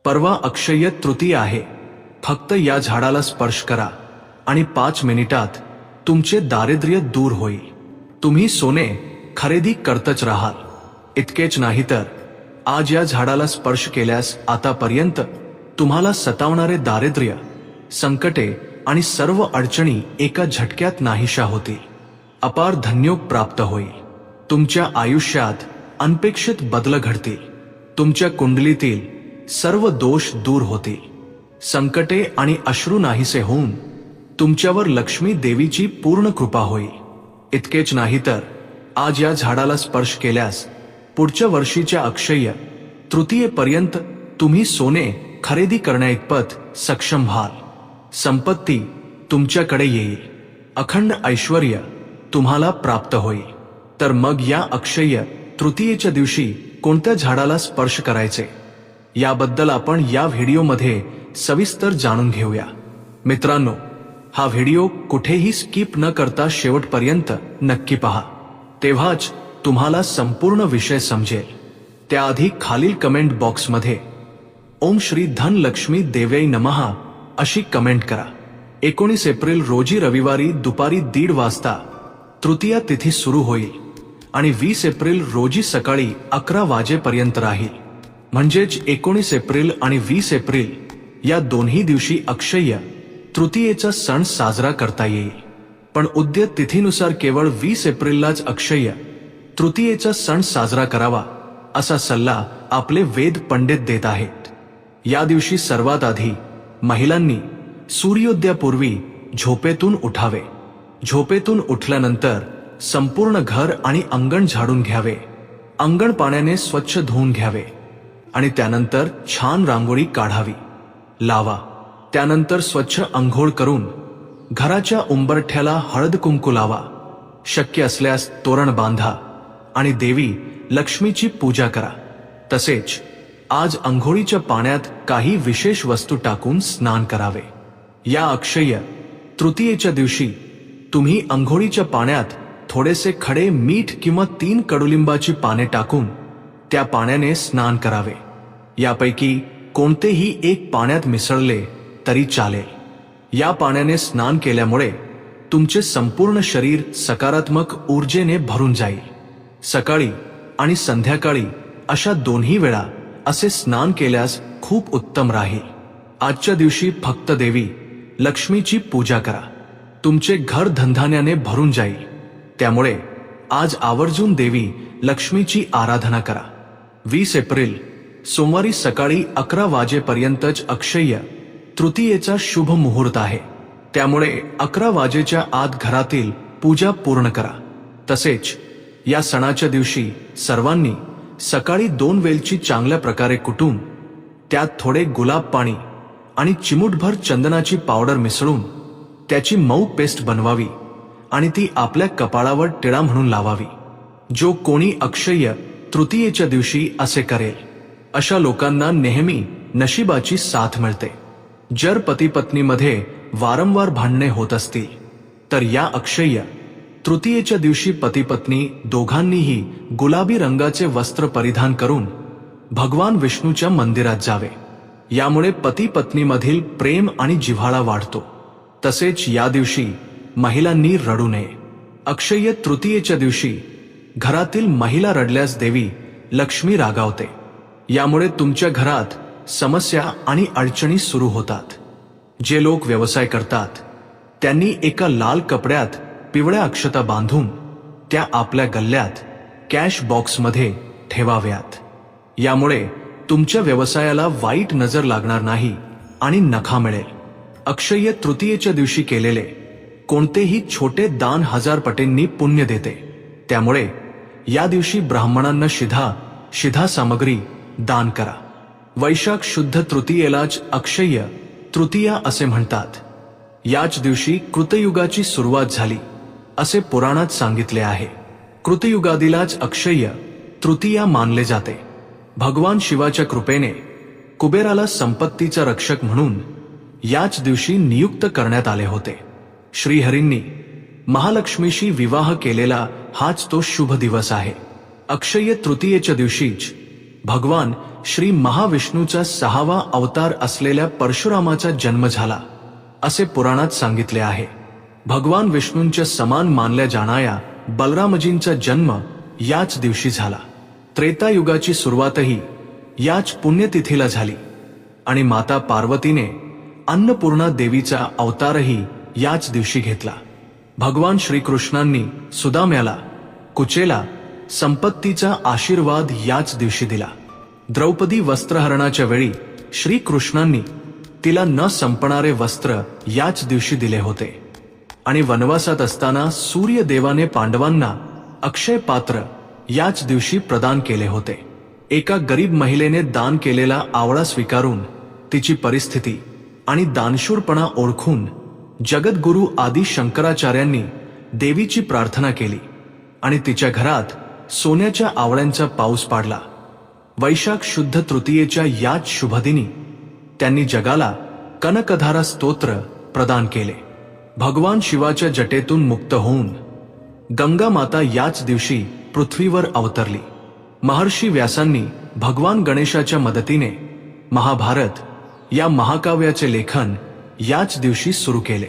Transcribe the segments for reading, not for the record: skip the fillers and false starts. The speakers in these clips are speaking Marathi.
परवा अक्षय्य तृतीया आहे. फक्त या झाडाला स्पर्श करा आणि 5 मिनिटात तुमचे दारिद्र्य दूर होईल. तुम्ही सोने खरेदी करतच राहाल. इतकेच नाही तर आज या झाडाला स्पर्श केल्यास आतापर्यंत तुम्हाला सतावणारे दारिद्र्य, संकटे आणि सर्व अडचणी एका झटक्यात नाहीशा होतील. अपार धन्योग प्राप्त होईल. तुमच्या आयुष्यात अनपेक्षित बदल घडतील. तुमच्या कुंडलीतील सर्व दोष दूर होतील. संकटे आणि अश्रू नाहीसे होऊन तुमच्यावर लक्ष्मी देवीची पूर्ण कृपा होईल. इतकेच नाही तर आज या झाडाला स्पर्श केल्यास पुढच्या वर्षीच्या अक्षय्य तृतीयेपर्यंत तुम्ही सोने खरेदी करण्याइतपत सक्षम व्हाल. संपत्ती तुमच्याकडे येईल. अखंड ऐश्वर्य तुम्हाला प्राप्त होईल. तर मग या अक्षय्य तृतीयेच्या दिवशी कोणत्या झाडाला स्पर्श करायचे याबद्दल आपण या व्हिडिओमध्ये सविस्तर जाणून घेऊया. मित्रांनो, हा व्हिडिओ कुठेही स्किप न करता शेवटपर्यंत नक्की पहा. तेव्हाच तुम्हाला संपूर्ण विषय समजेल. त्याआधी खालील कमेंट बॉक्समध्ये ओम श्री धन लक्ष्मी देव्यै नमः अशी कमेंट करा. 19 एप्रिल रोजी रविवारी दुपारी 1:30 वाजता तृतीया तिथी सुरू होईल आणि 20 एप्रिल रोजी सकाळी 11 वाजेपर्यंत राहील. म्हणजेच 19 एप्रिल आणि 20 एप्रिल या दोन्ही दिवशी अक्षय्य तृतीयेचा सण साजरा करता येईल. पण उद्यत तिथीनुसार केवळ 20 एप्रिललाच अक्षय्य तृतीयेचा सण साजरा करावा असा सल्ला आपले वेद पंडित देत आहेत. या दिवशी सर्वात आधी महिलांनी सूर्योदयापूर्वी झोपेतून उठावे. झोपेतून उठल्यानंतर संपूर्ण घर आणि अंगण झाडून घ्यावे. अंगण पाण्याने स्वच्छ धुवून घ्यावे आणि त्यानंतर छान रांगोळी काढावी, लावा. त्यानंतर स्वच्छ अंघोळ करून घराच्या उंबरठ्याला हळद कुंकू लावा. शक्य असल्यास तोरण बांधा आणि देवी लक्ष्मीची पूजा करा. तसेच आज अंघोळीच्या पाण्यात काही विशेष वस्तू टाकून स्नान करावे. या अक्षय्य तृतीयेच्या दिवशी तुम्ही अंघोळीच्या पाण्यात थोडेसे खडे मीठ किंवा 3 कडुलिंबाची पाने टाकून त्या पाण्याने स्नान करावे. यापैकी कोणतेही एक पाण्यात मिसळले तरी चालेल. या पाण्याने स्नान केल्यामुळे तुमचे संपूर्ण शरीर सकारात्मक ऊर्जेने भरून जाईल. सकाळी आणि संध्याकाळी अशा दोन्ही वेळा असे स्नान केल्यास खूप उत्तम राहील. आजच्या दिवशी फक्त देवी लक्ष्मीची पूजा करा. तुमचे घर धनधान्याने भरून जाईल. त्यामुळे आज आवर्जून देवी लक्ष्मीची आराधना करा. 20 एप्रिल सोमवारी सकाळी 11 वाजेपर्यंतच अक्षय्य तृतीयेचा शुभ मुहूर्त आहे. त्यामुळे 11 वाजेच्या आत घरातील पूजा पूर्ण करा. तसेच या सणाच्या दिवशी सर्वांनी सकाळी 2 वेलची चांगल्या प्रकारे कुटून त्यात थोडे गुलाब पाणी आणि चिमूटभर चंदनाची पावडर मिसळून त्याची मऊ पेस्ट बनवावी आणि ती आपल्या कपाळावर टिळा म्हणून लावावी. जो कोणी अक्षय्य तृतीयेच्या दिवशी असे करेल अशा लोकांना नेहमी नशिबाची साथ मिळते. जर पती पत्नीमध्ये वारंवार भांडणे होत असतील तर या अक्षय्य तृतीयेच्या दिवशी पती पत्नी दोघांनीही गुलाबी रंगाचे वस्त्र परिधान करून भगवान विष्णूच्या मंदिरात जावे. यामुळे पती पत्नीमधील प्रेम आणि जिव्हाळा वाढतो. तसेच या दिवशी महिलांनी रडू नये. अक्षय्य तृतीयेच्या दिवशी घरातील महिला रडल्यास देवी लक्ष्मी रागावते. यामुळे तुमच्या घरात समस्या आणि अडचणी सुरू होतात. जे लोक व्यवसाय करतात त्यांनी एका लाल कपड्यात पिवळ्या अक्षता बांधून त्या आपल्या गल्ल्यात कॅश बॉक्समध्ये ठेवाव्यात. यामुळे तुमच्या व्यवसायाला वाईट नजर लागणार नाही आणि नफा मिळेल. अक्षय्य तृतीयेच्या दिवशी केलेले कोणतेही छोटे दान 1000 पटींनी पुण्य देते. त्यामुळे या दिवशी ब्राह्मणांना शिधा सामग्री दान करा. वैशाख शुद्ध तृतीयेलाच अक्षय्य तृतीया असे म्हणतात. याच दिवशी कृतयुगाची सुरुवात झाली असे पुराणात सांगितले आहे. कृतयुगादिलाच अक्षय्य तृतीया मानले जाते. भगवान शिवाच्या कृपेने कुबेराला संपत्तीचा रक्षक म्हणून याच दिवशी नियुक्त करण्यात आले होते. श्रीहरींनी महालक्ष्मीशी विवाह केलेला हाच तो शुभ दिवस आहे. अक्षय्य तृतीयेच्या दिवशीच भगवान श्री महाविष्णूचा 6वा अवतार असलेल्या परशुरामाचा जन्म झाला असे पुराणात सांगितले आहे. भगवान विष्णूंच्या समान मानल्या जाणाऱ्या बलरामजींचा जन्म याच दिवशी झाला. त्रेतायुगाची सुरुवातही याच पुण्यतिथीला झाली आणि माता पार्वतीने अन्नपूर्णा देवीचा अवतारही याच दिवशी घेतला. भगवान श्रीकृष्णांनी सुदाम्याला, कुचेला संपत्तीचा आशीर्वाद याच दिवशी दिला. द्रौपदी वस्त्रहरणाच्या वेळी श्रीकृष्णांनी तिला न संपणारे वस्त्र याच दिवशी दिले होते आणि वनवासात असताना सूर्यदेवाने पांडवांना अक्षय पात्र याच दिवशी प्रदान केले होते. एका गरीब महिलेने दान केलेला आवळा स्वीकारून तिची परिस्थिती आणि दानशूरपणा ओळखून जगद्गुरु आदि शंकराचार्यांनी देवीची प्रार्थना केली आणि तिच्या घरात सोन्याच्या आवळ्यांचा पाऊस पाडला. वैशाख शुद्ध तृतीयेच्या याच शुभदिनी त्यांनी जगाला कनकधारा स्तोत्र प्रदान केले. भगवान शिवाच्या जटेतून मुक्त होऊन गंगा माता याच दिवशी पृथ्वीवर अवतरली. महर्षी व्यासांनी भगवान गणेशाच्या मदतीने महाभारत या महाकाव्याचे लेखन याच दिवशी सुरू केले.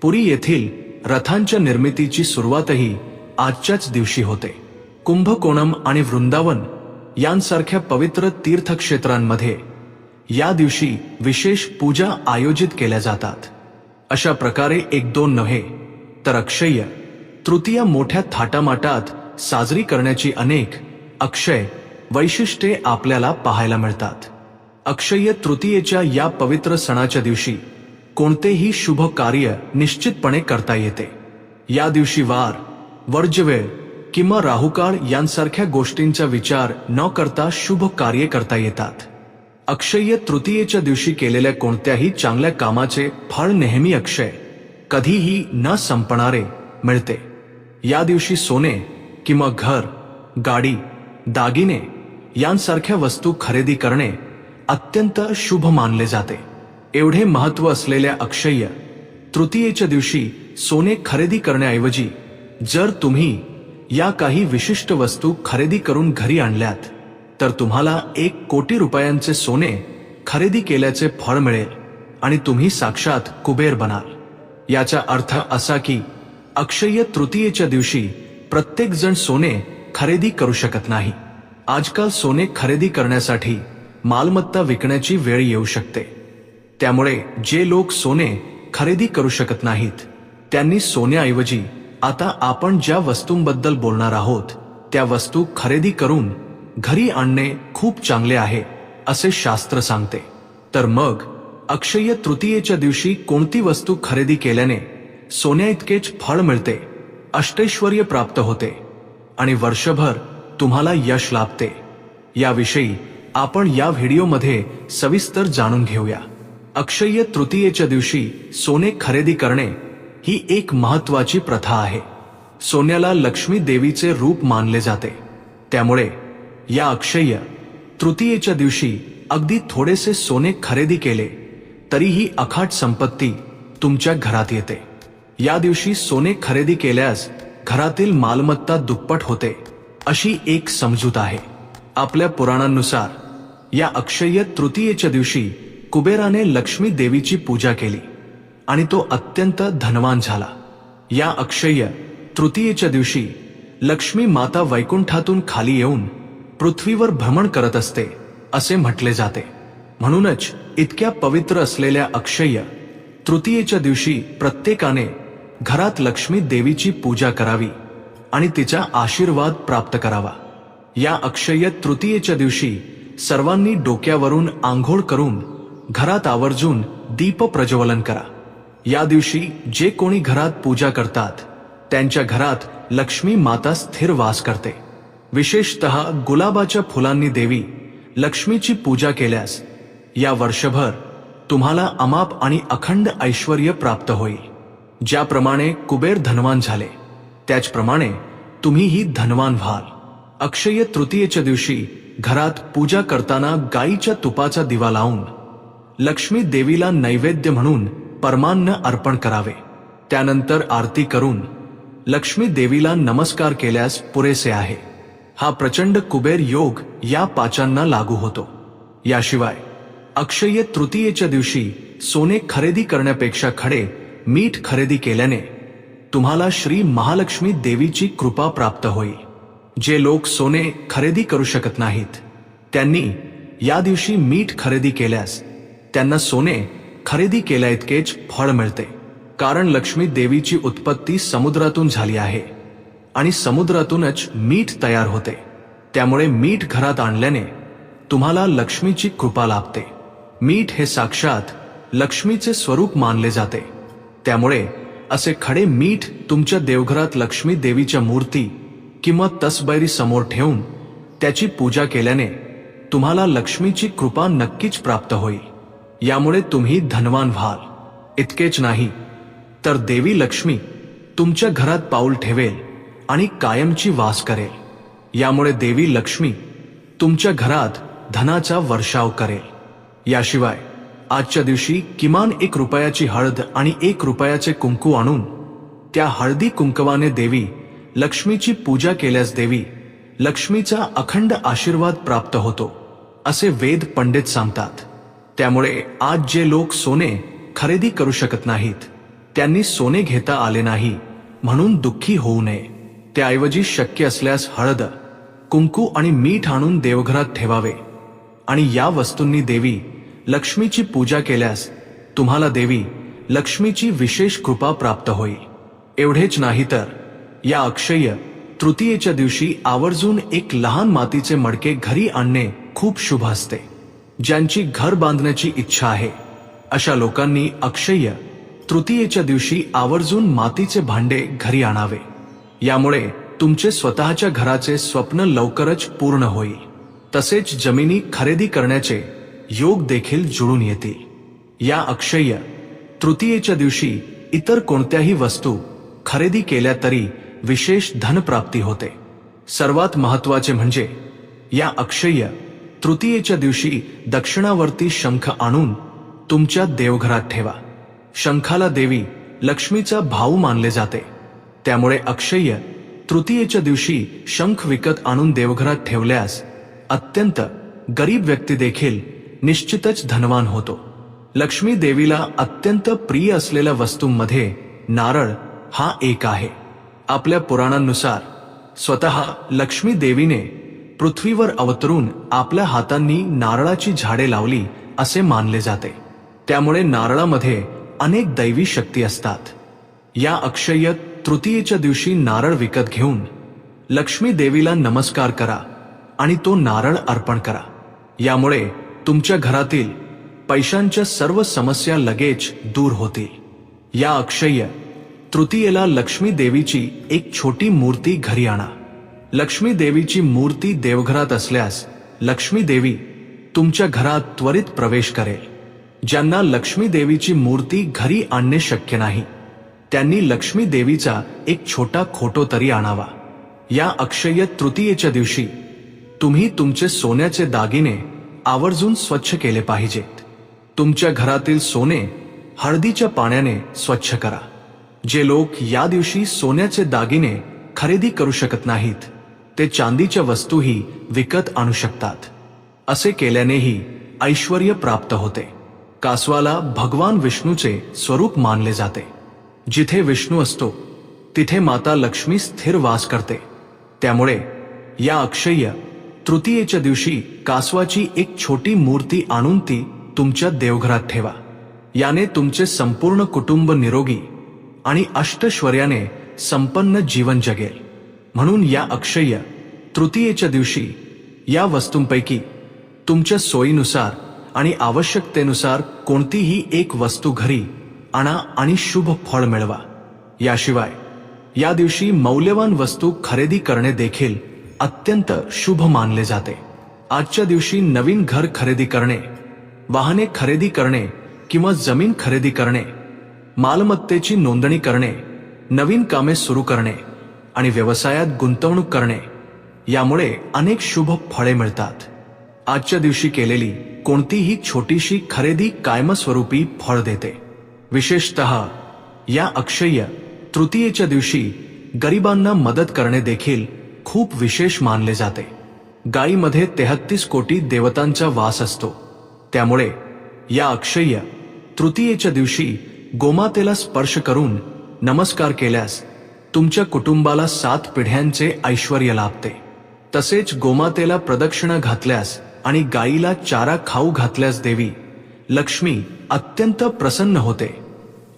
पुरी येथील रथांच्या निर्मितीची सुरुवातही आजच्याच दिवशी होते. कुंभकोणम आणि वृंदावन यांसारख्या पवित्र तीर्थक्षेत्रांमध्ये या दिवशी विशेष पूजा आयोजित केल्या जातात. अशा प्रकारे 1-2 नव्हे तर अक्षय्य तृतीया मोठ्या थाटामाटात साजरी करण्याची अनेक अक्षय वैशिष्ट्ये आपल्याला पाहायला मिळतात. अक्षय्य तृतीयेच्या या पवित्र सणाच्या दिवशी कोणतेही शुभ कार्य निश्चितपणे करता येते. या दिवशी वार, वर्ज्यवेळ किंवा राहुकाळ यांसारख्या गोष्टींचा विचार न करता शुभ कार्य करता येतात. अक्षय्य तृतीयेच्या दिवशी केलेल्या कोणत्याही चांगल्या कामाचे फळ नेहमी अक्षय, कधीही न संपणारे मिळते. या दिवशी सोने किंवा घर, गाडी, दागिने यांसारख्या वस्तू खरेदी करणे अत्यंत शुभ मानले जाते. एवढे महत्त्व असलेल्या अक्षय्य तृतीयेच्या दिवशी सोने खरेदी करण्याऐवजी जर तुम्ही या काही विशिष्ट वस्तू खरेदी करून घरी आणल्यात तर तुम्हाला 1 कोटी रुपयांचे सोने खरेदी केल्याचे फळ मिळेल आणि तुम्ही साक्षात कुबेर बनाल. याचा अर्थ असा की अक्षय्य तृतीयेच्या दिवशी प्रत्येक जण सोने खरेदी करू शकत नाही. आजकाल सोने खरेदी करण्यासाठी मालमत्ता विकण्याची वेळ येऊ शकते. त्यामुळे जे लोक सोने खरेदी करू शकत नाहीत त्यांनी सोन्याऐवजी आता आपण ज्या वस्तूंबद्दल बोलणार आहोत त्या वस्तू खरेदी करून घरी आणणे खूप चांगले आहे असे शास्त्र सांगते. तर मग अक्षय्य तृतीयेच्या दिवशी कोणती वस्तू खरेदी केल्याने सोन्याइतकेच फळ मिळते, अष्टैश्वर्य प्राप्त होते आणि वर्षभर तुम्हाला यश लाभते, याविषयी आपण या व्हिडिओमध्ये सविस्तर जाणून घेऊया. अक्षय्य तृतीयेच्या दिवशी सोने खरेदी करणे ही एक महत्त्वाची प्रथा आहे. सोन्याला लक्ष्मी देवीचे रूप मानले जाते. त्यामुळे या अक्षय्य तृतीयेच्या दिवशी अगदी थोडेसे सोने खरेदी केले तरीही अफाट संपत्ती तुमच्या घरात येते. या दिवशी सोने खरेदी केल्यास घरातील मालमत्ता दुप्पट होते अशी एक समजूत आहे. आपल्या पुराणांनुसार या अक्षय्य तृतीयेच्या दिवशी कुबेराने लक्ष्मी देवीची पूजा केली आणि तो अत्यंत धनवान झाला. या अक्षय्य तृतीयेच्या दिवशी लक्ष्मी माता वैकुंठातून खाली येऊन पृथ्वीवर भ्रमण करत असते असे म्हटले जाते. म्हणूनच इतक्या पवित्र असलेल्या अक्षय्य तृतीयेच्या दिवशी प्रत्येकाने घरात लक्ष्मी देवीची पूजा करावी आणि तिचा आशीर्वाद प्राप्त करावा. या अक्षय्य तृतीयेच्या दिवशी सर्वांनी डोक्यावरून आंघोळ करून घरात आवर्जून दीप प्रज्वलन करा. या दिवशी जे कोणी घरात पूजा करतात त्यांच्या घरात लक्ष्मी माता स्थिर वास करते. विशेषतः गुलाबाच्या फुलांनी देवी लक्ष्मीची पूजा केल्यास या वर्षभर तुम्हाला अमाप आणि अखंड ऐश्वर्य प्राप्त होईल. ज्याप्रमाणे कुबेर धनवान झाले त्याचप्रमाणे तुम्हीही धनवान व्हाल. अक्षय्य तृतीयेच्या दिवशी घरात पूजा करताना गाईच्या तुपाचा दिवा लावून लक्ष्मी देवीला नैवेद्य म्हणून परमान्न अर्पण करावे. त्यानंतर आरती करून लक्ष्मी देवीला नमस्कार केल्यास पुरेसे आहे. हा प्रचंड कुबेर योग या पाचांना लागू होतो. याशिवाय अक्षय्य तृतीयेच्या दिवशी सोने खरेदी करण्यापेक्षा खडे मीठ खरेदी केल्याने तुम्हाला श्री महालक्ष्मी देवीची कृपा प्राप्त होईल. जे लोक सोने खरेदी करू शकत नाहीत त्यांनी या दिवशी मीठ खरेदी केल्यास त्यांना सोने खरेदी केल्याइतकेच फळ मिळते. कारण लक्ष्मी देवीची उत्पत्ती समुद्रातून झाली आहे आणि समुद्रातूनच मीठ तयार होते. त्यामुळे मीठ घरात आणल्याने तुम्हाला लक्ष्मीची कृपा लाभते. मीठ हे साक्षात लक्ष्मीचे स्वरूप मानले जाते. त्यामुळे असे खडे मीठ तुमच्या देवघरात लक्ष्मी देवीच्या मूर्ती किंवा तसबैरी समोर ठेवून त्याची पूजा केल्याने तुम्हाला लक्ष्मीची कृपा नक्कीच प्राप्त होईल. यामुळे तुम्ही धनवान व्हाल. इतकेच नाही तर देवी लक्ष्मी तुमच्या घरात पाऊल ठेवेल आणि कायमची वास करेल. यामुळे देवी लक्ष्मी तुमच्या घरात धनाचा वर्षाव करेल. याशिवाय आजच्या दिवशी किमान 1 रुपयाची हळद आणि 1 रुपयाचे कुंकू आणून त्या हळदी कुंकवाने देवी लक्ष्मीची पूजा केल्यास देवी लक्ष्मीचा अखंड आशीर्वाद प्राप्त होतो असे वेद पंडित सांगतात. त्यामुळे आज जे लोक सोने खरेदी करू शकत नाहीत त्यांनी सोने घेता आले नाही म्हणून दुःखी होऊ नये. त्याऐवजी शक्य असल्यास हळद, कुंकू आणि मीठ आणून देवघरात ठेवावे आणि या वस्तूंनी देवी लक्ष्मीची पूजा केल्यास तुम्हाला देवी लक्ष्मीची विशेष कृपा प्राप्त होईल. एवढेच नाही तर या अक्षय्य तृतीयेच्या दिवशी आवर्जून एक लहान मातीचे मडके घरी आणणे खूप शुभ असते. ज्यांची घर बांधण्याची इच्छा आहे अशा लोकांनी अक्षय्य तृतीयेच्या दिवशी आवर्जून मातीचे भांडे घरी आणावे. यामुळे तुमचे स्वतःच्या घराचे स्वप्न लवकरच पूर्ण होईल. तसेच जमिनी खरेदी करण्याचे योग देखील जुळून येतील. या अक्षय्य तृतीयेच्या दिवशी इतर कोणत्याही वस्तू खरेदी केल्या तरी विशेष धनप्राप्ती होते. सर्वात महत्त्वाचे म्हणजे या अक्षय्य तृतीयेच्या दिवशी दक्षिणावर्ती शंख आणून तुमच्या देवघरात ठेवा. शंखाला देवी लक्ष्मीचा भाऊ मानले जाते. त्यामुळे अक्षय्य तृतीयेच्या दिवशी शंख विकत आणून देवघरात ठेवल्यास अत्यंत गरीब व्यक्ती देखील निश्चितच धनवान होतो. लक्ष्मी देवीला अत्यंत प्रिय असलेल्या वस्तूंमध्ये नारळ हा एक आहे. आपल्या पुराणांनुसार स्वतः लक्ष्मी देवीने पृथ्वीवर अवतरून आपल्या हातांनी नारळाची झाडे लावली असे मानले जाते. त्यामुळे नारळामध्ये अनेक दैवी शक्ती असतात. या अक्षय्य तृतीयेच्या दिवशी नारळ विकत घेऊन लक्ष्मी देवीला नमस्कार करा आणि तो नारळ अर्पण करा. यामुळे तुमच्या घरातील पैशांच्या सर्व समस्या लगेच दूर होतील. या अक्षय्य तृतीयेला लक्ष्मी देवीची एक छोटी मूर्ती घरी आणा. लक्ष्मी देवीची मूर्ती देवघरात असल्यास लक्ष्मी देवी तुमच्या घरात त्वरित प्रवेश करेल. ज्यांना लक्ष्मी देवीची मूर्ती घरी आणणे शक्य नाही त्यांनी लक्ष्मी देवीचा एक छोटा फोटो तरी आणावा. या अक्षय्य तृतीयेच्या दिवशी तुम्ही तुमचे सोन्याचे दागिने आवर्जून स्वच्छ केले पाहिजेत. तुमच्या घरातील सोने हळदीच्या पाण्याने स्वच्छ करा. जे लोक या दिवशी सोन्याचे दागिने खरेदी करू शकत नाहीत ते चांदीच्या वस्तूही विकत आणू शकतात. असे केल्यानेही ऐश्वर्य प्राप्त होते. कासवाला भगवान विष्णूचे स्वरूप मानले जाते. जिथे विष्णू असतो तिथे माता लक्ष्मी स्थिर वास करते. त्यामुळे या अक्षय्य तृतीयेच्या दिवशी कासवाची एक छोटी मूर्ती आणून ती तुमच्या देवघरात ठेवा. याने तुमचे संपूर्ण कुटुंब निरोगी आणि अष्टैश्वर्याने संपन्न जीवन जगेल. म्हणून या अक्षय्य तृतीयेच्या दिवशी या वस्तूंपैकी तुमच्या सोयीनुसार आणि आवश्यकतेनुसार कोणतीही एक वस्तू घरी आणा आणि शुभ फळ मिळवा. याशिवाय या दिवशी मौल्यवान वस्तू खरेदी करणे देखील अत्यंत शुभ मानले जाते. आजच्या दिवशी नवीन घर खरेदी करणे, वाहने खरेदी करणे किंवा जमीन खरेदी करणे, मालमत्तेची नोंदणी करणे, नवीन कामे सुरू करणे आणि व्यवसायात गुंतवणूक करणे यामुळे अनेक शुभ फळे मिळतात. आजच्या दिवशी केलेली कोणतीही छोटीशी खरेदी कायमस्वरूपी फळ देते. विशेषतः या अक्षय्य तृतीयेच्या दिवशी गरिबांना मदत करणे देखील खूप विशेष मानले जाते. गायीमध्ये 33 कोटी देवतांचा वास असतो. त्यामुळे या अक्षय्य तृतीयेच्या दिवशी गोमातेला स्पर्श करून नमस्कार केल्यास तुमच्या कुटुंबाला 7 पिढ्यांचे ऐश्वर्य लाभते. तसेच गोमातेला प्रदक्षिणा घातल्यास आणि गायीला चारा खाऊ घातल्यास देवी लक्ष्मी अत्यंत प्रसन्न होते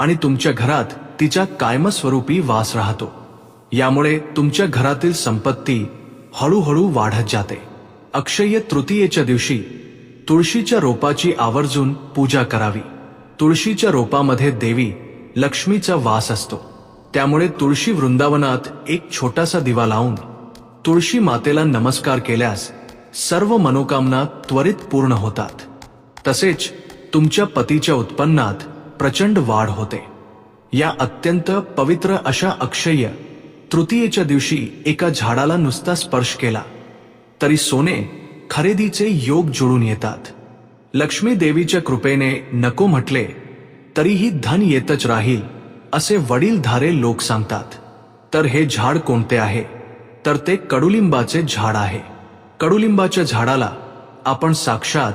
आणि तुमच्या घरात तिच्या कायमस्वरूपी वास राहतो. यामुळे तुमच्या घरातील संपत्ती हळूहळू वाढत जाते. अक्षय्य तृतीयेच्या दिवशी तुळशीच्या रोपाची आवर्जून पूजा करावी. तुळशीच्या रोपामध्ये देवी लक्ष्मीचा वास असतो. त्यामुळे तुळशी वृंदावनात एक छोटासा दिवा लावून तुळशी मातेला नमस्कार केल्यास सर्व मनोकामना त्वरित पूर्ण होतात. तसेच तुमच्या पतीच्या उत्पन्नात प्रचंड वाढ होते. या अत्यंत पवित्र अशा अक्षय्य तृतीयेच्या दिवशी एका झाडाला नुसता स्पर्श केला तरी सोने खरेदीचे योग जुळून येतात. लक्ष्मी देवीच्या कृपेने नको म्हटले तरीही धन येतच राहील असे वडीलधारे लोक सांगतात. तर हे झाड कोणते आहे तर ते कडुलिंबाचे झाड आहे. कडुलिंबाच्या झाडाला आपण साक्षात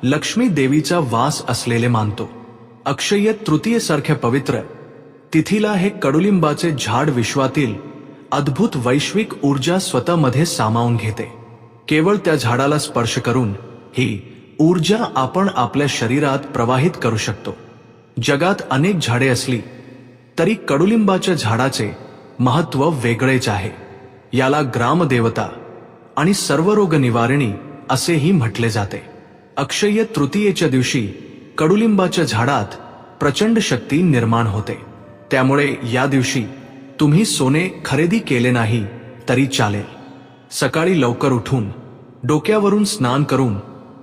लक्ष्मी देवीचा वास असलेले मानतो. अक्षय्य तृतीयेसारख्या पवित्र तिथीला हे कडुलिंबाचे झाड विश्वातील अद्भुत वैश्विक ऊर्जा स्वतःमध्ये सामावून घेते. केवळ त्या झाडाला स्पर्श करून ही ऊर्जा आपण आपल्या शरीरात प्रवाहित करू शकतो. जगात अनेक झाडे असली तरी कडुलिंबाच्या झाडाचे महत्त्व वेगळेच आहे. याला ग्रामदेवता आणि सर्वरोग निवारणी असेही म्हटले जाते. अक्षय्य तृतीयेच्या दिवशी कडुलिंबाच्या झाडात प्रचंड शक्ती निर्माण होते. त्यामुळे या दिवशी तुम्ही सोने खरेदी केले नाही तरी चालेल. सकाळी लवकर उठून डोक्यावरून स्नान करून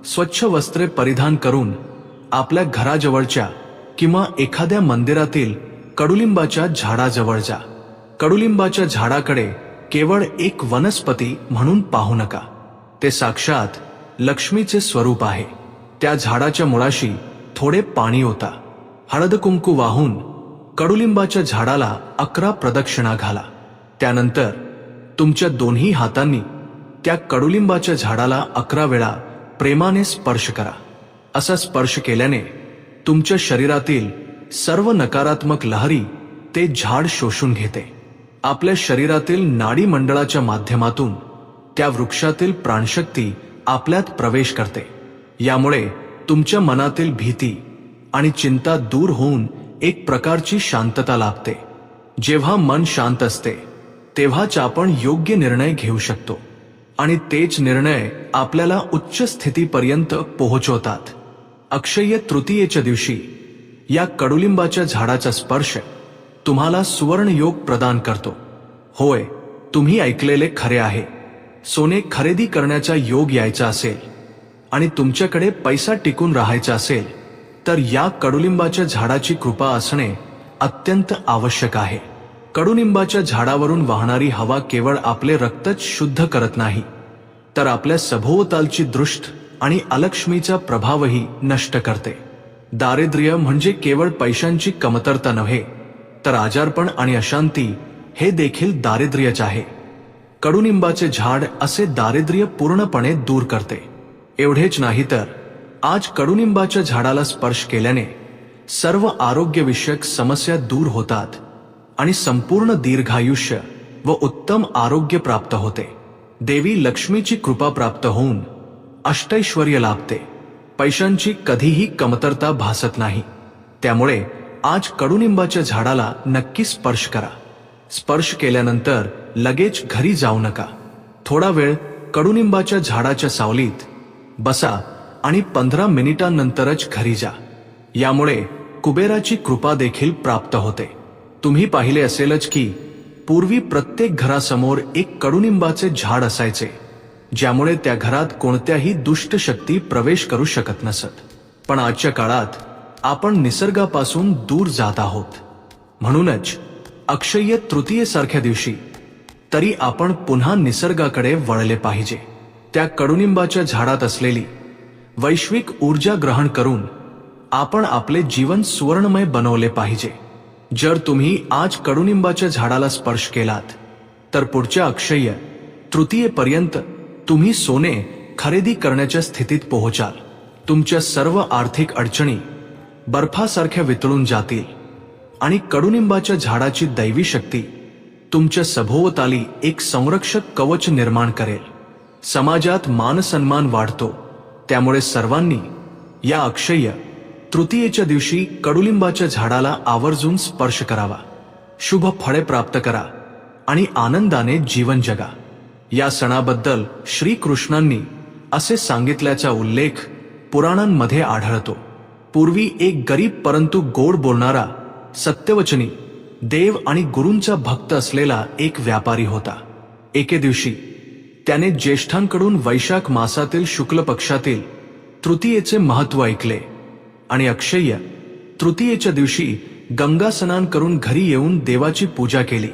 स्वच्छ वस्त्रे परिधान करून आपल्या घराजवळच्या किंवा एखाद्या मंदिरातील कडुलिंबाच्या झाडाजवळ जा. कडुलिंबाच्या झाडाकडे केवळ एक वनस्पती म्हणून पाहू नका. ते साक्षात लक्ष्मीचे स्वरूप आहे. त्या झाडाच्या मुळाशी थोडे पाणी ओता. हळद कुंकू वाहून कडुलिंबाच्या झाडाला 11 प्रदक्षिणा घाला. त्यानंतर तुमच्या दोन्ही हातांनी त्या कडुलिंबाच्या झाडाला 11 वेळा प्रेमाने स्पर्श करा. असा स्पर्श केल्याने तुमच्या शरीरातील सर्व नकारात्मक लहरी ते झाड शोषून घेते. आपल्या शरीरातील नाडी मंडळाच्या माध्यमातून त्या वृक्षातील प्राणशक्ती आपल्यात प्रवेश करते. यामुळे तुमच्या मनातील भीती आणि चिंता दूर होऊन एक प्रकारची शांतता लाभते. जेव्हा मन शांत असते तेव्हाच आपण योग्य निर्णय घेऊ शकतो आणि तेच निर्णय आपल्याला उच्च स्थितीपर्यंत पोहोचवतात. अक्षय्य तृतीयेच्या दिवशी या कडुलिंबाच्या झाडाचा स्पर्श तुम्हाला सुवर्ण योग प्रदान करतो. होय, तुम्ही ऐकलेले खरे आहे. सोने खरेदी करण्याचा योग यायचा असेल आणि तुमच्याकडे पैसा टिकून राहायचा असेल तर या कडुलिंबाच्या झाडाची कृपा असणे अत्यंत आवश्यक आहे. कडुलिंबाच्या झाडावरून वाहणारी हवा केवळ आपले रक्तच शुद्ध करत नाही तर आपल्या सभोवतालची दृष्ट आणि अलक्ष्मीचा प्रभावही नष्ट करते. दारिद्र्य म्हणजे केवळ पैशांची कमतरता नव्हे तर आजारपण आणि अशांती हे देखील दारिद्र्यच आहे. कडुनिंबाचे झाड असे दारिद्र्य पूर्णपणे दूर करते. एवढेच नाही तर आज कडुनिंबाच्या झाडाला स्पर्श केल्याने सर्व आरोग्यविषयक समस्या दूर होतात आणि संपूर्ण दीर्घायुष्य व उत्तम आरोग्य प्राप्त होते. देवी लक्ष्मीची कृपा प्राप्त होऊन अष्टैश्वर्य लाभते. पैशांची कधीही कमतरता भासत नाही. त्यामुळे आज कडुनिंबाच्या झाडाला नक्की स्पर्श करा. स्पर्श केल्यानंतर लगेच घरी जाऊ नका. थोडा वेळ कडुनिंबाच्या झाडाच्या सावलीत बसा आणि 15 मिनिटांनंतरच घरी जा. यामुळे कुबेराची कृपा देखील प्राप्त होते. तुम्ही पाहिले असेलच की पूर्वी प्रत्येक घरासमोर एक कडुनिंबाचे झाड असायचे, ज्यामुळे त्या घरात कोणत्याही दुष्ट शक्ती प्रवेश करू शकत नसत. पण आजच्या काळात आपण निसर्गापासून दूर जात आहोत. म्हणूनच अक्षय्य तृतीयेसारख्या दिवशी तरी आपण पुन्हा निसर्गाकडे वळले पाहिजे. त्या कडुनिंबाच्या झाडात असलेली वैश्विक ऊर्जा ग्रहण करून आपण आपले जीवन सुवर्णमय बनवले पाहिजे. जर तुम्ही आज कडुनिंबाच्या झाडाला स्पर्श केलात तर पुढच्या अक्षय्य तृतीयेपर्यंत तुम्ही सोने खरेदी करण्याच्या स्थितीत पोहोचाल. तुमच्या सर्व आर्थिक अडचणी बर्फासारख्या वितळून जातील आणि कडुनिंबाच्या झाडाची दैवी शक्ती तुमच्या सभोवताली एक संरक्षक कवच निर्माण करेल. समाजात मानसन्मान वाढतो, त्यामुळे सर्वांनी या अक्षय्य तृतीयेच्या दिवशी कडुलिंबाच्या झाडाला आवर्जून स्पर्श करावा. शुभ फळे प्राप्त करा आणि आनंदाने जीवन जगा. या सणाबद्दल श्रीकृष्णांनी असे सांगितल्याचा उल्लेख पुराणांमध्ये आढळतो. पूर्वी एक गरीब परंतु गोड बोलणारा, सत्यवचनी, देव आणि गुरूंचा भक्त असलेला एक व्यापारी होता. एके दिवशी त्याने ज्येष्ठांकडून वैशाख मासातील शुक्ल पक्षातील तृतीयेचे महत्त्व ऐकले आणि अक्षय्य तृतीयेच्या दिवशी गंगा स्नान करून घरी येऊन देवाची पूजा केली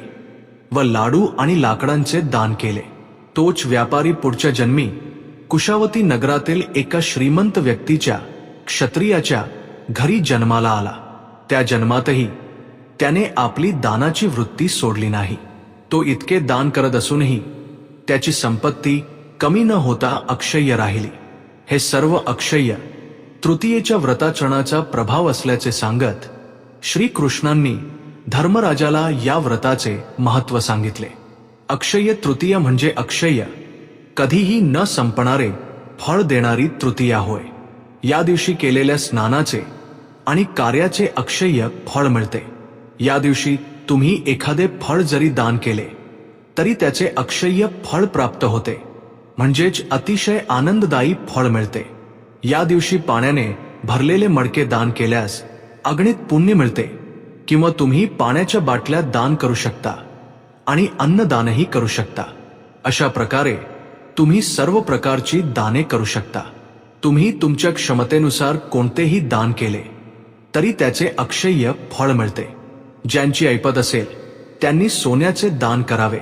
व लाडू आणि लाकडांचे दान केले. तोच व्यापारी पुढच्या जन्मी कुशावती नगरातील एका श्रीमंत व्यक्तीच्या, क्षत्रियाच्या घरी जन्माला आला. त्या जन्मातही त्याने आपली दानाची वृत्ती सोडली नाही. तो इतके दान करत असूनही त्याची संपत्ती कमी न होता अक्षय्य राहिली. हे सर्व अक्षय्य तृतीयेच्या व्रताचरणाचा प्रभाव असल्याचे सांगत श्रीकृष्णांनी धर्मराजाला या व्रताचे महत्त्व सांगितले. अक्षय्य तृतीया म्हणजे अक्षय्य, कधीही न संपणारे फळ देणारी तृतीया होय. या दिवशी केलेल्या स्नानाचे आणि कार्याचे अक्षय्य फळ मिळते. या दिवशी तुम्ही एखादे फळ जरी दान केले तरी त्याचे अक्षय्य फळ प्राप्त होते, म्हणजेच अतिशय आनंददायी फळ मिळते. या दिवशी पाण्याने भरलेले मडके दान केल्यास अगणित पुण्य मिळते, किंवा तुम्ही पाण्याच्या बाटल्या दान करू शकता आणि अन्नदानही करू शकता. अशा प्रकारे तुम्ही सर्व प्रकारची दाने करू शकता. तुम्ही तुमच्या क्षमतेनुसार कोणतेही दान केले तरी त्याचे अक्षय्य फळ मिळते. ज्यांची ऐपत असेल त्यांनी सोन्याचे दान करावे,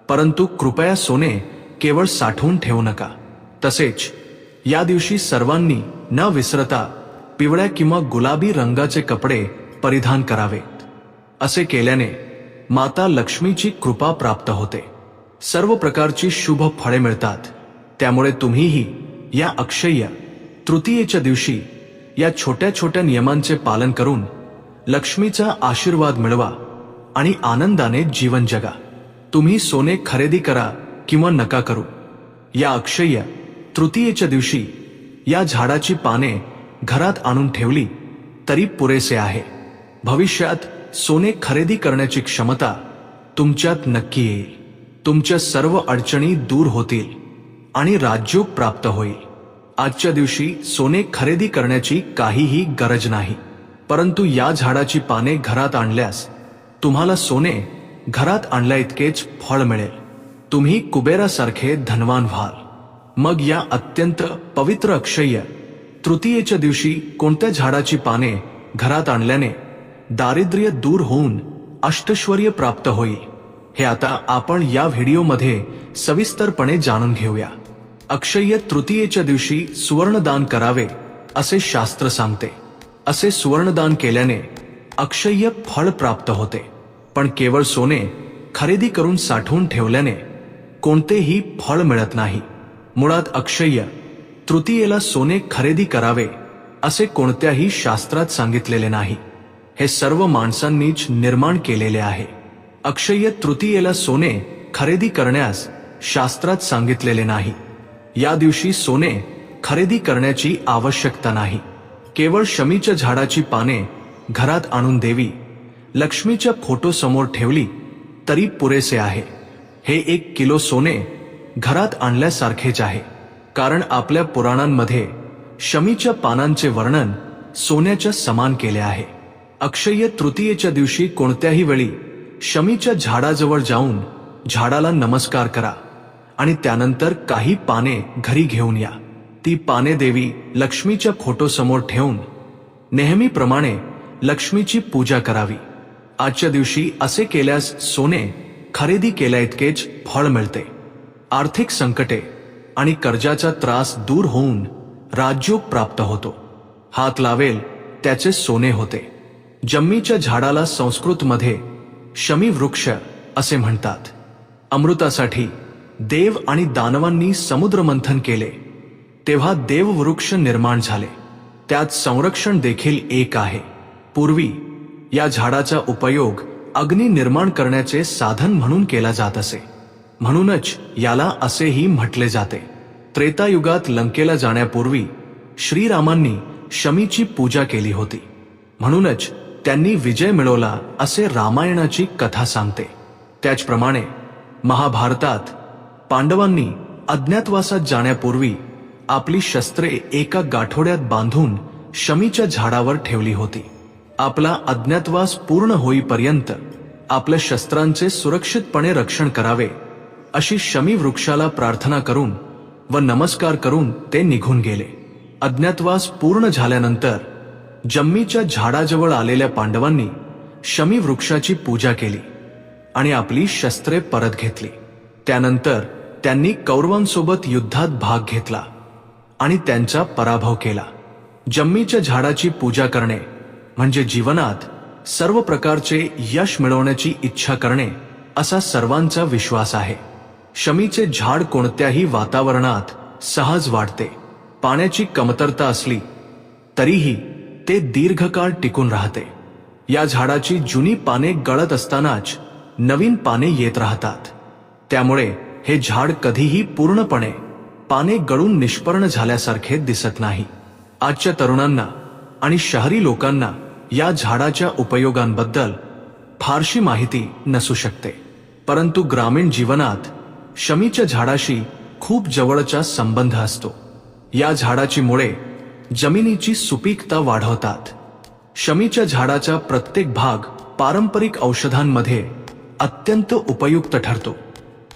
परंतु कृपया सोने केवळ साठवून ठेवू नका. तसेच या दिवशी सर्वांनी न विसरता पिवळ्या किंवा गुलाबी रंगाचे कपडे परिधान करावेत. असे केल्याने माता लक्ष्मीची कृपा प्राप्त होते. सर्व प्रकारची शुभ फळे मिळतात. त्यामुळे तुम्हीही या अक्षय्य तृतीयेच्या दिवशी या छोट्या छोट्या नियमांचे पालन करून लक्ष्मीचा आशीर्वाद मिळवा आणि आनंदाने जीवन जगा. तुम्ही सोने खरेदी करा किंवा नका करू, या अक्षय्य तृतीयेच्या दिवशी या झाडाची पाने घरात आणून ठेवली तरी पुरेसे आहे. भविष्यात सोने खरेदी करण्याची क्षमता तुमच्यात नक्की येईल. तुमच्या सर्व अडचणी दूर होतील आणि राजयोग प्राप्त होईल. आजच्या दिवशी सोने खरेदी करण्याची काहीही गरज नाही, परंतु या झाडाची पाने घरात आणल्यास तुम्हाला सोने घरात आणल्या इतकेच फळ मिळेल. तुम्ही कुबेरासारखे धनवान व्हाल. मग या अत्यंत पवित्र अक्षय्य तृतीयेच्या दिवशी कोणत्या झाडाची पाने घरात आणल्याने दारिद्र्य दूर होऊन अष्टैश्वर्य प्राप्त होईल, हे आता आपण या व्हिडिओमध्ये सविस्तरपणे जाणून घेऊया. अक्षय्य तृतीयेच्या दिवशी सुवर्णदान करावे असे शास्त्र सांगते. असे सुवर्णदान केल्याने अक्षय्य फळ प्राप्त होते. पण केवळ सोने खरेदी करून साठवून ठेवल्याने कोणतेही फळ मिळत नाही. मुळात अक्षय्य तृतीयेला सोने खरेदी करावे असे कोणत्याही शास्त्रात सांगितलेले नाही. हे सर्व माणसांनीच निर्माण केलेले आहे. अक्षय्य तृतीयेला सोने खरेदी करण्यास शास्त्रात सांगितलेले नाही. या दिवशी सोने खरेदी करण्याची आवश्यकता नाही. केवळ शमीच्या झाडाची पाने घरात आणून देवी लक्ष्मीच्या फोटो समोर ठेवली तरी पुरेसे आहे. हे 1 किलो सोने घरात आणल्यासारखेच आहे, कारण आपल्या पुराणांमध्ये शमीच्या पानांचे वर्णन सोन्याच्या समान केले आहे. अक्षय्य तृतीयेच्या दिवशी कोणत्याही वेळी शमीच्या झाडाजवळ जाऊन झाडाला नमस्कार करा आणि त्यानंतर काही पाने घरी घेऊन या. ती पाने देवी लक्ष्मीच्या फोटो समोर ठेवून नेहमीप्रमाणे लक्ष्मीची पूजा करावी. आजच्या दिवशी असे केल्यास सोने खरेदी केल्या इतकेच फळ मिळते. आर्थिक संकटे आणि कर्जाचा त्रास दूर होऊन राजयोग प्राप्त होतो. हात लावेल त्याचे सोने होते. जम्मीच्या झाडाला संस्कृतमध्ये शमी वृक्ष असे म्हणतात. अमृतासाठी देव आणि दानवांनी समुद्रमंथन केले तेव्हा देववृक्ष निर्माण झाले. त्यात संरक्षण देखील एक आहे. पूर्वी या झाडाचा उपयोग अग्नी निर्माण करण्याचे साधन म्हणून केला जात असे. म्हणूनच याला असेही म्हटले जाते. त्रेतायुगात लंकेला जाण्यापूर्वी श्रीरामांनी शमीची पूजा केली होती. म्हणूनच त्यांनी विजय मिळवला असे रामायणाची कथा सांगते. त्याचप्रमाणे महाभारतात पांडवांनी अज्ञातवासात जाण्यापूर्वी आपली शस्त्रे एका गाठोड्यात बांधून शमीच्या झाडावर ठेवली होती. आपला अज्ञातवास पूर्ण होईपर्यंत आपल्या शस्त्रांचे सुरक्षितपणे रक्षण करावे अशी शमी वृक्षाला प्रार्थना करून व नमस्कार करून ते निघून गेले. अज्ञातवास पूर्ण झाल्यानंतर जम्मीच्या झाडाजवळ आलेल्या पांडवांनी शमी वृक्षाची पूजा केली आणि आपली शस्त्रे परत घेतली. त्यानंतर त्यांनी कौरवांसोबत युद्धात भाग घेतला आणि त्यांचा पराभव केला. जम्मीच्या झाडाची पूजा करणे म्हणजे जीवनात सर्व प्रकारचे यश मिळवण्याची इच्छा करणे असा सर्वांचा विश्वास आहे. शमीचे झाड कोणत्याही वातावरणात सहज वाढते. पाण्याची कमतरता असली तरीही ते दीर्घकाळ टिकून राहते. या झाडाची जुनी पाने गळत असतानाच नवीन पाने येत राहतात. त्यामुळे हे झाड कधीही पूर्णपणे पाने गळून निष्पर्ण झाल्यासारखे दिसत नाही. आजच्या तरुणांना आणि शहरी लोकांना या झाडाच्या उपयोगांबद्दल फारशी माहिती नसू शकते, परंतु ग्रामीण जीवनात शमीच्या झाडाशी खूप जवळचा संबंध असतो. या झाडाची मुळे जमिनीची सुपीकता वाढवतात. शमीच्या झाडाचा प्रत्येक भाग पारंपरिक औषधांमध्ये अत्यंत उपयुक्त ठरतो.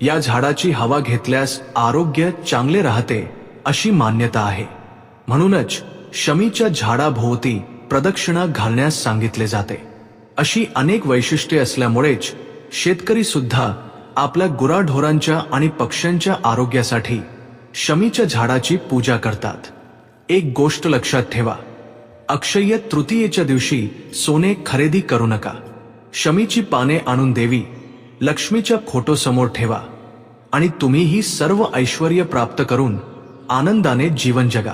या झाडाची हवा घेतल्यास आरोग्य चांगले राहते अशी मान्यता आहे. म्हणूनच शमीच्या झाडाभोवती प्रदक्षिणा घालण्यास सांगितले जाते. अशी अनेक वैशिष्ट्ये असल्यामुळेच शेतकरी सुद्धा आपल्या गुराढोरांच्या आणि पक्ष्यांच्या आरोग्यासाठी शमीच्या झाडाची पूजा करतात. एक गोष्ट लक्षात ठेवा, अक्षय्य तृतीयेच्या दिवशी सोने खरेदी करू नका. शमीची पाने आणून देवी लक्ष्मीच्या फोटोसमोर ठेवा आणि तुम्हीही सर्व ऐश्वर्य प्राप्त करून आनंदाने जीवन जगा.